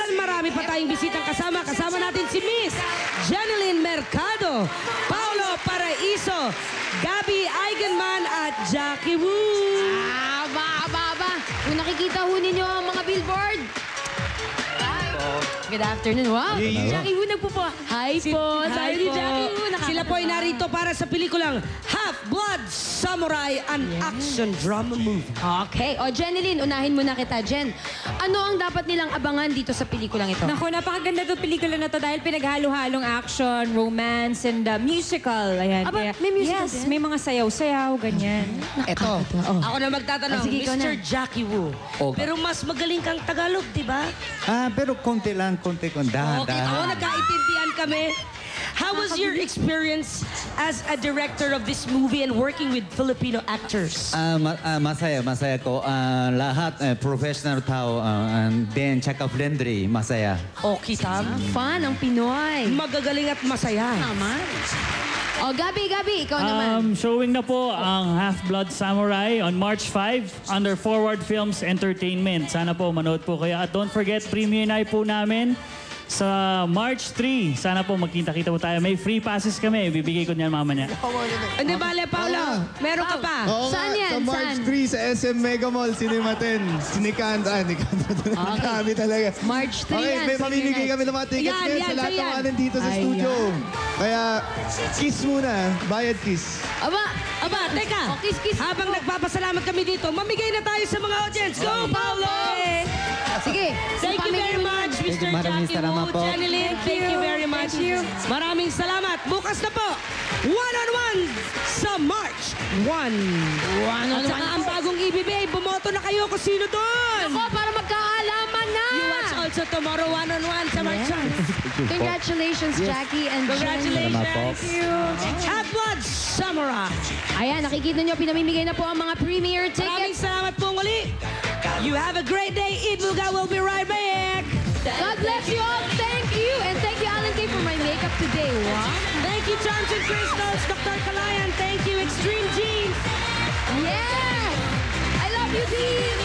Dahil marami pa tayong bisitang kasama. Kasama natin si Miss Jeneline Mercado, Paolo Paraiso, Gabby Eigenman at Jackie Wu. Aba. Kung nakikita ho ninyo ang mga billboard. Good afternoon. Wow, Jackie Wu nagpupo. Hi po. Sabi ni Jackie Wu. Sila po ay narito para sa pelikulang Half-Blood Samurai, an action drama movie. Okay. O, Jeneline, unahin muna kita. Jen, ano ang dapat nilang abangan dito sa pelikulang ito? Naku, napakaganda itong pelikula na to dahil pinaghalo-halong action, romance, and musical. Ayan. Aba, may musical yes, din? may mga sayaw-sayaw, ganyan. Eto, ako na magtatanong, Sige, ikaw Mr. na. Jackie Wu. Okay. Pero mas magaling kang Tagalog, di ba? Pero konti lang, konti. Okay, ako nagkaintindihan kami. How was your experience as a director of this movie and working with Filipino actors? Masaya ko. Lahat professional tao. And then, tsaka friendly, masaya. Okay, Sam. Fun ang Pinoy. Magagaling at masaya. Naman. O, Gabi, ikaw naman. Showing na po ang Half-Blood Samurai on March 5 under Forward Films Entertainment. Sana po manood po kayo. At don't forget, premiere night po namin sa March 3. Sana po magkita-kita po tayo. May free passes kami. Bibigay ko niyan mamaya. Hindi, bale, Paolo. Meron ka pa. Oo Saan nga, yan? Sa March Saan? 3 sa SM Mega Mall, Cinema 10. Sinikan, Dami talaga. March 3 Okay, yan. may mamimigay kami ng mga tickets Yan, ngayon yan, sa lahat ng yan. mga nandito sa Ayan. studio. Kaya, kiss muna. Bayad kiss. Aba, teka. O, kiss. Habang nagpapasalamat kami dito, mamigay na tayo sa mga audience. Go, Paolo! Sige. Thank you very much, Mr. Maraming Jackie salamat Wu. po. Jeneline, thank you very much. Maraming salamat. Bukas na po, one-on-one sa March 1. At saka ang bagong EBBA, bumoto na kayo kung sino doon. Ako, para magkaalaman na. You watch also tomorrow, one-on-one sa March 1. Congratulations, Jackie and Jen. Congratulations. Salamat po. Half-Blood Samurai. Ayan, nakikita nyo, pinamimigay na po ang mga premiere Maraming tickets. salamat po muli. You have a great day. Eid Muga will be right back. God bless you all. Thank you. And thank you, Alan K, for my makeup today. Wow. Thank you, Charms and Crystals, Dr. Kalayan. Thank you, Extreme Jeans. Yes! I love you, team.